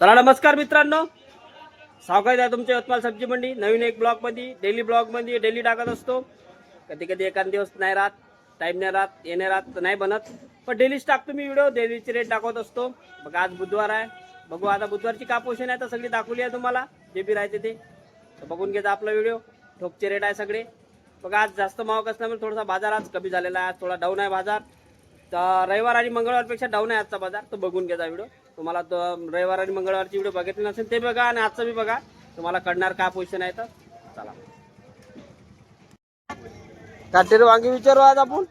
चला नमस्कार मित्रांनो, स्वागत आहे तुमच्या यवतमाळ सब्जी मंडी नवीन एक ब्लॉग मध्ये. डेली डेली टाकत असतो. कधी कधी एखाद दिवस नाही राहत, टाइम नाही राहत, येणे राहत नाही बनत, पण डेलीच टाकतो मी व्हिडिओ. डेलीचे रेट दाखवत असतो. बघा आज बुधवार आहे, बघू आता बुधवारची का पोषण आहे तर सगळी दाखवली आहे तुम्हाला, जे बी राहते ते बघून घ्यायचा आपला व्हिडिओ. ठोकचे रेट आहे सगळे. बघा आज जास्त महाग असल्यामुळे थोडासा बाजार आज कमी झालेला आहे, थोडा डाऊन आहे बाजार. तर रविवार आणि मंगळवारपेक्षा डाऊन आहे आजचा बाजार, तो बघून घ्यायचा व्हिडिओ. तुम्हाला तो रविवार आणि मंगळवारची व्हिडिओ बघितली नसेल ते बघा, आणि आजचा बी बघा, तुम्हाला कळणार काय पोझिशन आहे. तर चला काटेरी वांगे विचारू आज आपण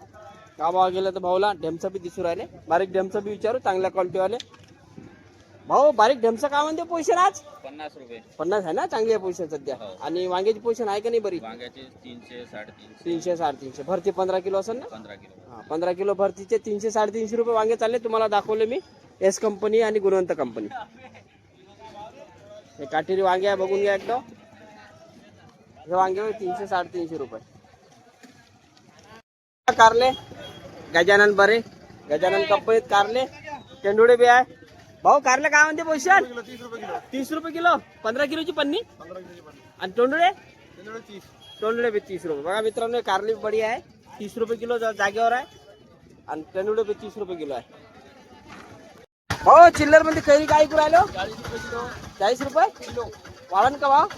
का भाव गेलं तर भाऊला. ढेमचा बी दिसू राहिले, बारीक ढेमचा बी विचारू, चांगल्या क्वालिटीवाले. भाऊ बारीक ढेमचा काय म्हणते पोझिशन आज? 50 रुपये. 50 आहे ना, चांगली आहे पोझिशन सध्या. आणि वांग्याची पोझिशन आहे का नाही बरी? वांग्याचे 300 350 300 350. भरती 15 किलो असेल ना? 15 किलो. हा 15 किलो भरतीचे 300 350 रुपये वांगे चालले. तुम्हाला दाखवले मी एस कंपनी आणि गुणवंत कंपनी. हे काटेरी वांगे आहे, बघून घ्या एकदा. हे वांगे 300 350 रुपये. कारले गजानन बरे, गजानन कंपनीत कारले. टेंडुडे बी आहे. भाऊ कारले काय म्हणते पोझिशन? 30 रुपये किलो. 15 किलोची पन्नी. आणि तोंडुडे? तोंडुडे बी 30 रुपये. बघा मित्रांनो, कारली बडी आहे, 30 रुपये किलो जागेवर आहे. आणि टेंडुडे बी 30 रुपये किलो आहे. हो चिल्लर मध्ये कैरी काय करू राहिलो? 40 रुपये किलो. वाढन का भाव?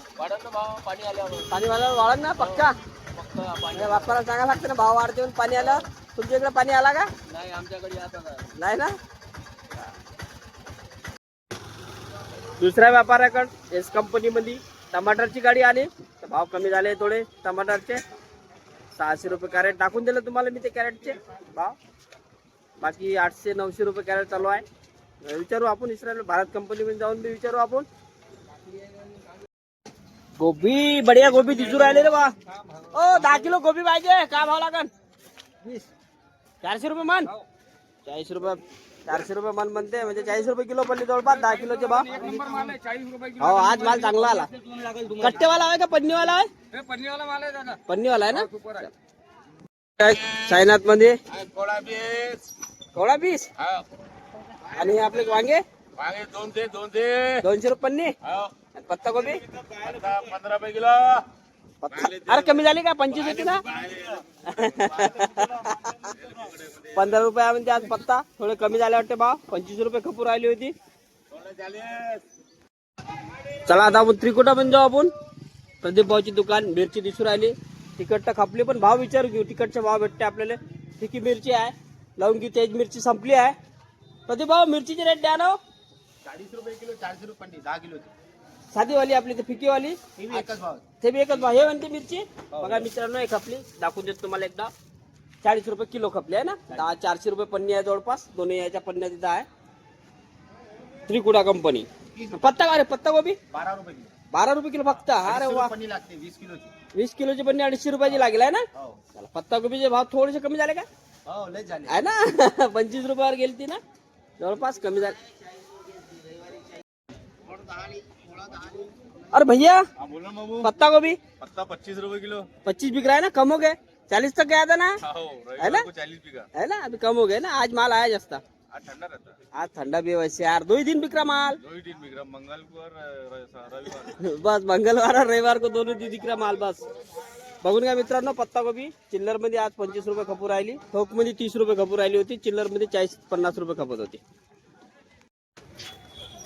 पाणी आल्यावर वाढन ना पक्का. बापाला सांगा लागतं ना, भाव वाढते पाणी आलं. तुमच्या इकडे पाणी आला का? नाही, आमच्याकडे आता नाही ना. दुसऱ्या व्यापाऱ्याकडे एस कंपनी मध्ये टमाटरची गाडी आली तर भाव कमी झाले थोडे. टमाटरचे 600 रुपये कॅरेट टाकून दिलं तुम्हाला मी ते कॅरेटचे भाव. बाकी 800 900 रुपये कॅरेट चालू आहे. विचारू आपण इस्रायल भारत कंपनी मध्ये जाऊन बी विचारू आपण. गोबी बढिया गोबी दिसू राहिले रे बा. ओ 10 किलो गोबी पाहिजे, काय भाव लागन? 400 रुपये मन. 40 रुपये 400 रुपये मन म्हणते, म्हणजे 40 रुपये किलो पडली जवळपास 10 किलोचे भाव. हो आज माल चांगला आला. कट्टेवाला आहे का पन्नीवाला आहे? पन्नीवाला आहे ना. साईनाथ मध्ये कोळा 20. आणि आपले वांगे 200 रुपये पन्नी. पत्ता गोबी 15 रुपये किलो. अरे कमी झाली का? 25 होती ना. 15 रुपये म्हणजे आज पत्ता थोडे कमी झाले वाटते भाव. 25 रुपये खपूर राहिली होती. चला आता आपण त्रिकुटा पण जाऊ आपण. प्रदीप भाऊची दुकान. मिरची दिसू राहिली, तिखट खपली, पण भाव विचारू घेऊ. तिखटचे भाव भेटते आपल्याला. फिकी मिरची आहे, लवंगी तेज मिरची संपली आहे. प्रदीप भाऊ मिरचीचे रेट द्या ना. 40 रुपये किलो. 400 रुपये पन्नी. 10 किलो. साधी वाली आपली तर फिकी वाली एकच भाव. ते बी एकच भाव. हे म्हणते मिरची बघा मित्रांनो, एक खपली दाखवून देतो तुम्हाला एकदा. 40 रुपये किलो खपली आहे ना. 400 रुपये पन्नी आहे जवळपास. दोन्ही याच्या पन्न्या तिथं आहे. त्रिकुटा कंपनी. पत्ता का रे? पत्ता गोबी 12 रुपये किलो. 12 रुपये किलो फक्त. अरे वा. पन्नी लागते 20 किलोची. 20 किलोची पन्नी 250 रुपयाची लागेल आहे ना. चला पत्ता गोबीचे भाव थोडेसे कमी झाले का? हो लय झाले आहे ना. 25 रुपयावर गेली ती ना, जवळपास कमी झाले. अरे भैया बोलो बाबू. पत्ता गोभी पत्ता 25 रुपये किलो. 25 बिक रहा है ना. कम हो गए. 40 तक गया था ना, है ना? 40 बिका है ना. अभी कम हो गए ना. आज माल आया जस्ता. आज ठंडा रहता है. आज ठंडा भी वैसे यार 2 ही दिन बिक रहा माल. 2 ही दिन बिक रहा. मंगल को और रविवार. बस मंगळवार और रविवार को दोनों दिन दिख रहा माल. बस बघून घ्या मित्रांनो. पत्ता गोबी चिल्लर मध्ये आज 25 रुपये खपूर राहिली. ठोक मध्ये 30 रुपये खपूर राहिली होती. चिल्लर मध्ये 40-50 रुपये खपत होती.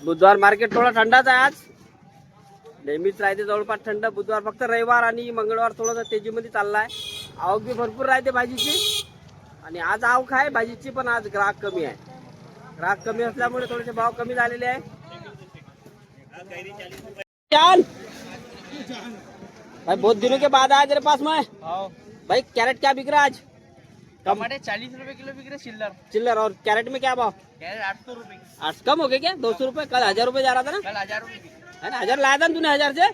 बुधवार मार्केट थोडा थंडाच आहे आज. नेहमीच राहते जवळपास थंड. बुधवार फक्त रविवार आणि मंगळवार थोडंसं तेजीमध्ये चालला आहे. आवक बी भरपूर राहते भाजीची. आणि आज आवक आहे भाजीची, पण आज ग्राहक कमी आहे. ग्राहक कमी असल्यामुळे थोडेसे भाव कमी झालेले आहे. भाई बहुत दिनों के बाद आया तेरे पास में. भाई कैरेट क्या बिक रहा आज? टमाटे 40 रुपए किलो बिक रहे. चिल्लर. और कैरेट में क्या भाव? कैरेट 800 रुपए. 8 कम हो गए क्या? 200 रुपए. कल 1000 रुपए जा रहा था ना. कल 1000 रुपए है ना. 1000 लाया था ना तूने 1000 से.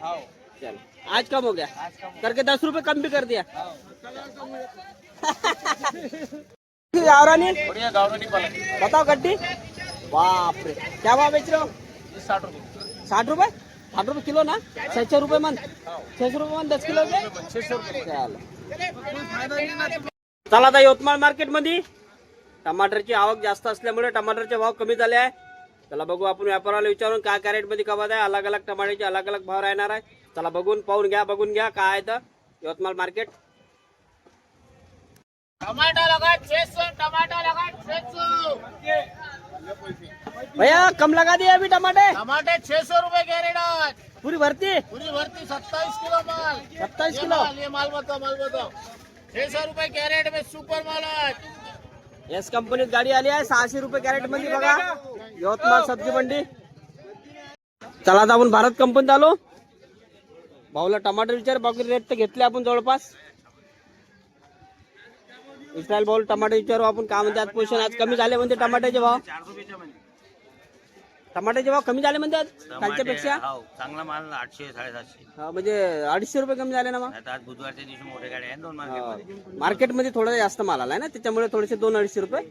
चल आज कम हो गया. आज कम करके 10 रुपए कम भी कर दिया. गावरानी बढ़िया. गावरानी पालक बताओ गड्डी. बाप रे क्या भाव बेच रहे हो? 60 रुपए. 60 रुपए. 60 रुपए किलो ना. 600 रुपए मन. 600 रुपए मन 10 किलो के. 600 रुपए. चल चला आता यवतमाळ मार्केटमध्ये टमाटरची आवक जास्त असल्यामुळे टमाटरचे भाव कमी झाले आहे. चला बघू आपण व्यापाऱ्याला विचारून काय कॅरेट मध्ये कवत आहे. अलग अलग टमाट्याचे अलग अलग भाव राहणार आहे. चला बघून पाहून घ्या, बघून घ्या काय आहे तर यवतमाळ मार्केट. टमाटर लगा 600, टमाटर लगा 600। भैया कम लगा दिए अभी टमाटे. टमाटर 600 रुपए कैरेट आज। पूरी भरती पूरी भर्ती 27 किलो माल। 27 ये किलो. माल, ये माल बताओ, माल बताओ। 600 रुपए कैरेट में सुपर माल आज। एस कंपनीत गाडी आली आहे 600 रुपये कॅरेट मध्ये बघा यवतमाळ सब्जी मंडी. चला आता आपण भारत कंपनीत आलो. भाऊला टमाटर विचार, बाकी रेट तर घेतले आपण जवळपास. इस्रायल भाऊ टमाटर विचारू आपण काय म्हणते. आज पोषण आज कमी झाले म्हणते टमाट्याचे भाव. टमाट्याचे भाव कमी झाले म्हणते आज कालच्या पेक्षा. चांगला माल 800 750. हा, म्हणजे 250 रुपये कमी झाले ना मग. आता आज बुधवारच्या दिवशी मोठे गाड्या आहेत दोन मार्केटमध्ये. मार्केटमध्ये थोडा जास्त माल आलाय ना, त्याच्यामुळे थोडेसे 200-250 रुपये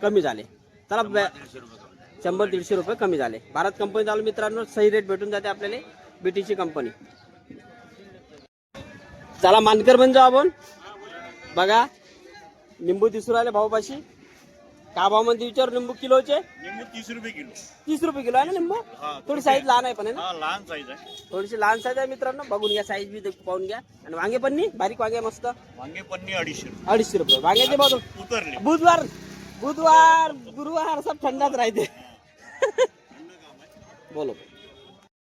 कमी झाले. चला 150 रुपये. 100-150 रुपये कमी झाले. भारत कंपनीत आलो मित्रांनो, सही रेट भेटून जाते आपल्याला. बीटीची कंपनी. चला मानकर बन जाऊ आपण. बघा निंबू दिसू राहिले भाऊपाशी. का भाव मध्ये विचार निंबू किलोचे. निंबू 30 रुपये किलो. 30 रुपये किलो आहे ना निंबू. थोडी साईज लहान आहे पण आहे ना, लहान साईज आहे. थोडीशी लहान साईज आहे मित्रांनो. बघून घ्या साईज बी पाहून घ्या. आणि वांगे पण नाही, बारीक वांगे मस्त वांगे पन्नी 250 रुपये. 250 रुपये वांग्याचे भाव. उतरले. बुधवार बुधवार गुरुवार सब ठंडाच राहते. बोलो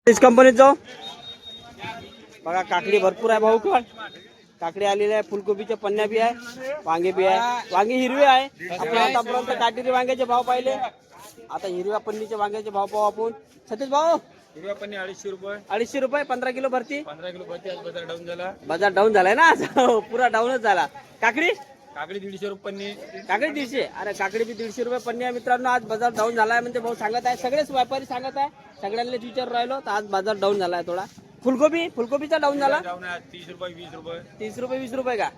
इस कंपनीत जाऊ. बघा काकडी भरपूर आहे भाऊ. काकडी आलेली आहे, फुलकोबीच्या पन्न्या बी आहे, वांगे बी आहे. वांगे हिरवे आहे. आपण आतापर्यंत काटेरी वांग्याचे भाव पाहिले, आता हिरव्या पन्नीच्या वांग्याचे भाव पाहू आपण. सतीश भाऊ हिरव्या पन्नी 250 रुपये. 250 रुपये 15 किलो भरती. 15 किलो भरती. आज बाजार डाऊन झाला. बाजार डाऊन झालाय ना आज. पुरा डाऊनच झाला. काकडी काकडी 150 रुपये पन्नी. काकडी 150. अरे काकडी बी 150 रुपये पन्नी आहे मित्रांनो. आज बाजार डाऊन झालाय म्हणजे भाऊ सांगत आहे. सगळेच व्यापारी सांगत आहे, सगळ्यांनाच विचार राहिलो तर आज बाजार डाऊन झालाय थोडा. फुलकोबीचा डाऊन झाला. डाऊन आहे 30 रुपये 20 रुपये. 30 रुपये 20 रुपये का.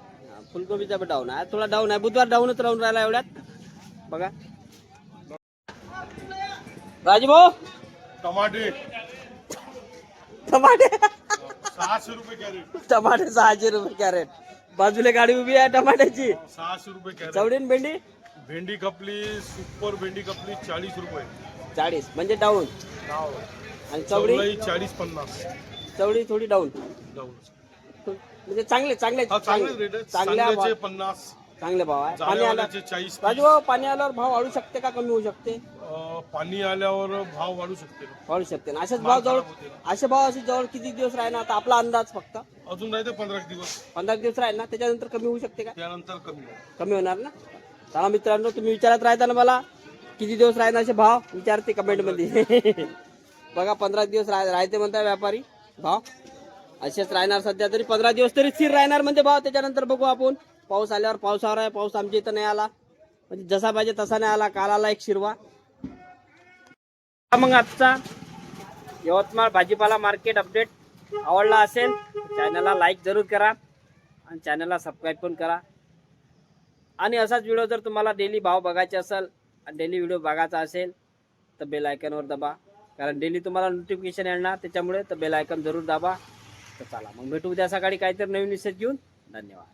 फुलकोबीचा पण डाऊन आहे, थोडा डाऊन आहे. बुधवार डाऊनच राहून राहिला एवढ्यात. बघा राजू भाऊ टमाटे टमाटे 600 रुपये कॅरेट. टमाटे 600 रुपये कॅरेट. बाजूला गाडी उभी आहे टमाट्याची. 600 रुपये कॅरेट. चवडीन भेंडी भेंडी खपली, सुपर भेंडी खपली 40 रुपये. 40 म्हणजे डाऊन. आणि चवडी 40-50 चवडी थोडी डाऊन. जाऊन. म्हणजे चांगले चांगले चांगले रेट आहेत. चांगल्या चांगल्याचे 50, चांगले भाव आहे. पाणी आलं जाळेवाल्याचे 40. राजू भाऊ, पाणी आल्यावर भाव वाढू शकते का कमी होऊ शकते. पाणी आल्यावर भाव वाढू शकते. वाढू शकते ना. असेच भाव जवळ असे भाव असे जवळ किती दिवस राहणार आता आपला अंदाज फक्त अजून राहते 15 दिवस. 15 दिवस राहील ना, त्याच्यानंतर कमी होऊ शकते का. त्यानंतर कमी होईल. कमी होणार ना. चला मित्रांनो, तुम्ही विचारत राहता ना मला किती दिवस राहणार असे भाव, विचारते कमेंट मध्ये. बघा 15 दिवस राहते म्हणताय व्यापारी भाव. असेच राहणार सध्या तरी 15 दिवस तरी स्थिर राहणार म्हणजे भाव. त्याच्यानंतर बघू आपण. पाऊस आल्यावर पावसावर आहे. पाऊस आमच्या इथं नाही आला, म्हणजे जसा पाहिजे तसा नाही आला. काल आला एक शिरवा. मग आजचा यवतमाळ भाजीपाला मार्केट अपडेट आवडला असेल चॅनलला लाईक जरूर करा आणि चॅनलला सबस्क्राईब पण करा. आणि असाच व्हिडिओ जर तुम्हाला डेली भाव बघायचे असेल, डेली व्हिडिओ बघायचा असेल तर बेल आयकॉनवर दाबा, कारण डेली तुम्हाला नोटिफिकेशन येणार त्याच्यामुळे. तर बेल आयकॉन जरूर दाबा. तर चला मग भेटू उद्या सकाळी काहीतरी नवीन विषय घेऊन. धन्यवाद.